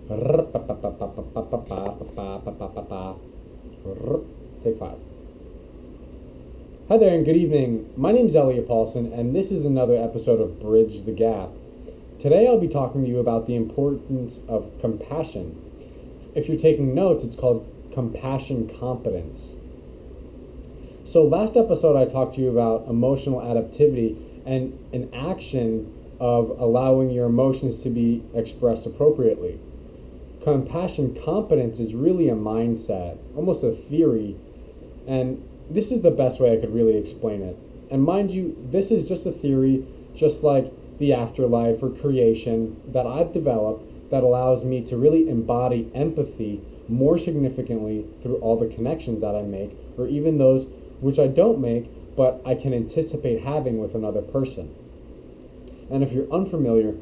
Take five. Hi there and good evening. My name is Elliot Paulson and this is another episode of Bridge the Gap. Today I'll be talking to you about the importance of compassion. If you're taking notes, it's called compassion competence. So last episode I talked to you about emotional adaptivity and an action of allowing your emotions to be expressed appropriately. Compassion competence is really a mindset, almost a theory, and this is the best way I could really explain it. And mind you, this is just a theory, just like the afterlife or creation that I've developed that allows me to really embody empathy more significantly through all the connections that I make, or even those which I don't make, but I can anticipate having with another person. And if you're unfamiliar,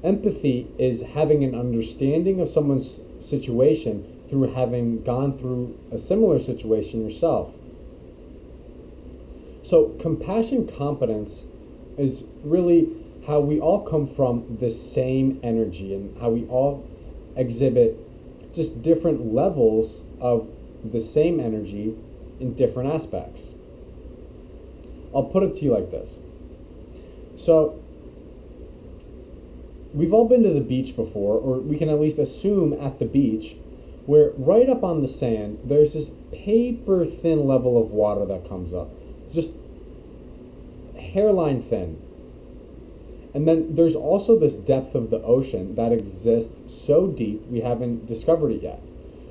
empathy is having an understanding of someone's situation through having gone through a similar situation yourself. So compassion competence is really how we all come from the same energy and how we all exhibit just different levels of the same energy in different aspects. I'll put it to you like this. So we've all been to the beach before, or we can at least assume at the beach, where right up on the sand, there's this paper thin level of water that comes up. Just hairline thin. And then there's also this depth of the ocean that exists so deep we haven't discovered it yet.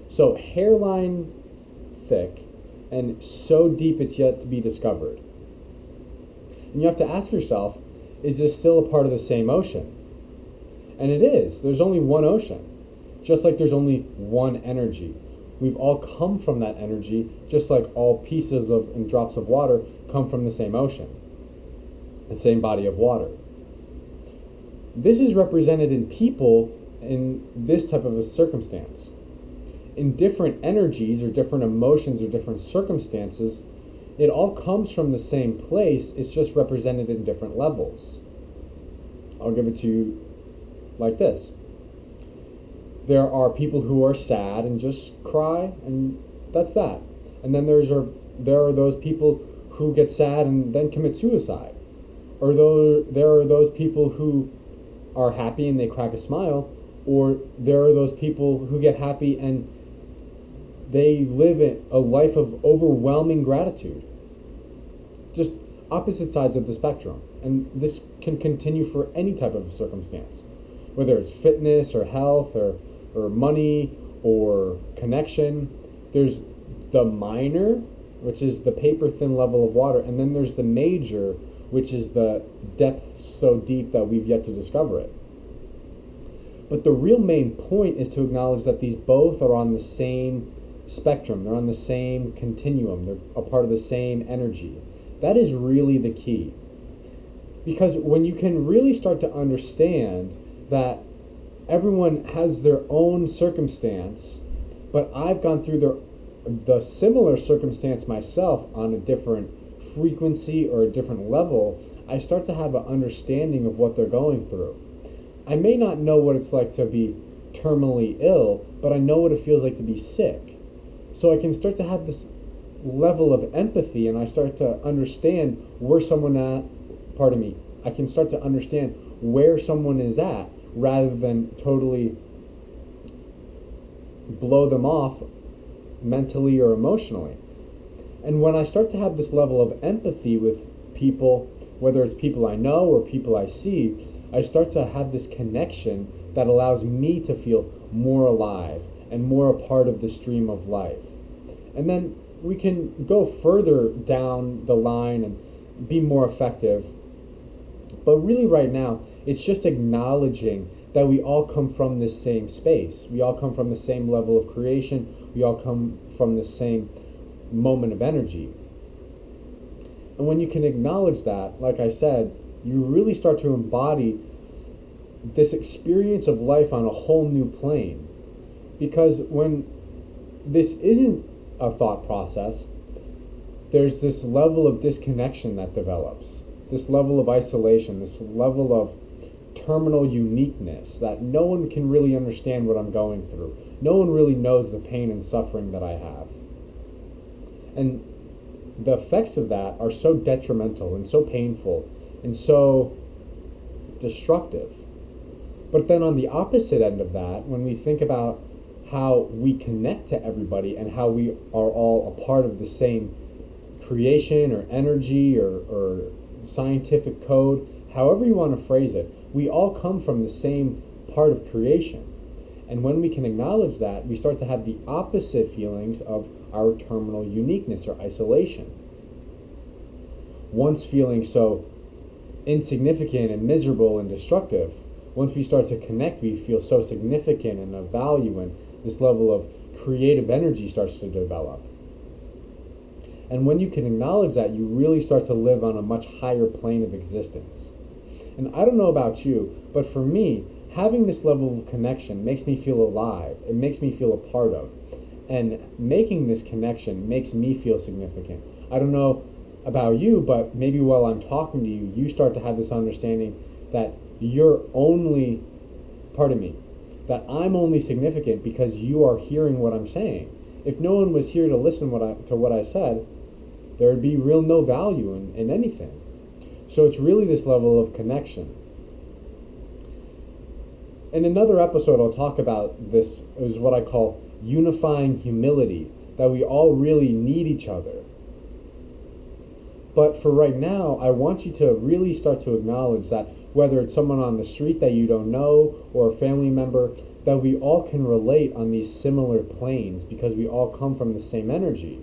So hairline thick and so deep it's yet to be discovered. And you have to ask yourself, is this still a part of the same ocean? And it is. There's only one ocean, just like there's only one energy. We've all come from that energy, just like all pieces of and drops of water come from the same ocean, the same body of water. This is represented in people in this type of a circumstance. In different energies or different emotions or different circumstances, it all comes from the same place, it's just represented in different levels. I'll give it to you like this. There are people who are sad and just cry, and that's that. And then there are those people who get sad and then commit suicide. Or there are those people who are happy and they crack a smile, or there are those people who get happy and they live a life of overwhelming gratitude. Just opposite sides of the spectrum. And this can continue for any type of circumstance, whether it's fitness or health or money or connection. There's the minor, which is the paper thin level of water, and then there's the major, which is the depth so deep that we've yet to discover it. But the real main point is to acknowledge that these both are on the same spectrum. They're on the same continuum. They're a part of the same energy. That is really the key. Because when you can really start to understand that everyone has their own circumstance, but I've gone through the similar circumstance myself on a different frequency or a different level, I start to have an understanding of what they're going through. I may not know what it's like to be terminally ill, but I know what it feels like to be sick. So I can start to have this level of empathy, and I start to understand where someone I can start to understand where someone is at, rather than totally blow them off mentally or emotionally. And when I start to have this level of empathy with people, whether it's people I know or people I see, I start to have this connection that allows me to feel more alive and more a part of the stream of life. And then we can go further down the line and be more effective. But really right now, it's just acknowledging that we all come from this same space. We all come from the same level of creation. We all come from the same moment of energy. And when you can acknowledge that, like I said, you really start to embody this experience of life on a whole new plane. Because when this isn't a thought process, there's this level of disconnection that develops, this level of isolation, this level of terminal uniqueness, that no one can really understand what I'm going through. No one really knows the pain and suffering that I have. And the effects of that are so detrimental and so painful and so destructive. But then on the opposite end of that, when we think about how we connect to everybody and how we are all a part of the same creation or energy or scientific code, however you want to phrase it, we all come from the same part of creation. And when we can acknowledge that, we start to have the opposite feelings of our terminal uniqueness or isolation. Once feeling so insignificant and miserable and destructive, once we start to connect, we feel so significant and of value, and this level of creative energy starts to develop. And when you can acknowledge that, you really start to live on a much higher plane of existence. And I don't know about you, but for me, having this level of connection makes me feel alive. It makes me feel a part of. And making this connection makes me feel significant. I don't know about you, but maybe while I'm talking to you, you start to have this understanding that that I'm only significant because you are hearing what I'm saying. If no one was here to listen to what I said, there would be no value in anything. So it's really this level of connection. In another episode, I'll talk about this as what I call unifying humility, that we all really need each other. But for right now, I want you to really start to acknowledge that whether it's someone on the street that you don't know or a family member, that we all can relate on these similar planes because we all come from the same energy.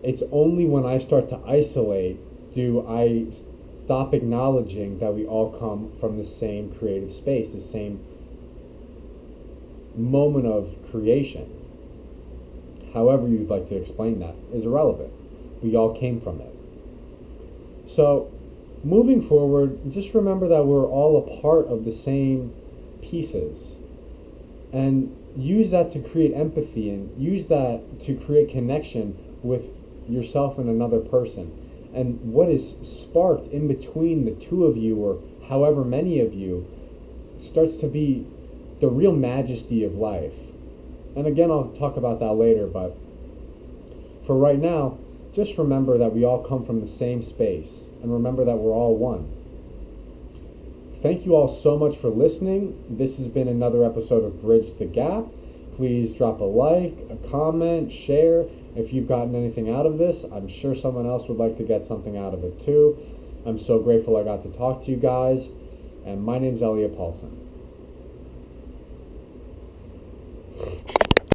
It's only when I start to isolate do I stop acknowledging that we all come from the same creative space, the same moment of creation. However you'd like to explain that is irrelevant. We all came from it. So, moving forward, just remember that we're all a part of the same pieces. And use that to create empathy and use that to create connection with yourself and another person. And what is sparked in between the two of you, or however many of you, starts to be the real majesty of life. And again, I'll talk about that later, but for right now, just remember that we all come from the same space, and remember that we're all one. Thank you all so much for listening. This has been another episode of Bridge the Gap. Please drop a like, a comment, share. If you've gotten anything out of this, I'm sure someone else would like to get something out of it too. I'm so grateful I got to talk to you guys, and my name's Elliot Paulson.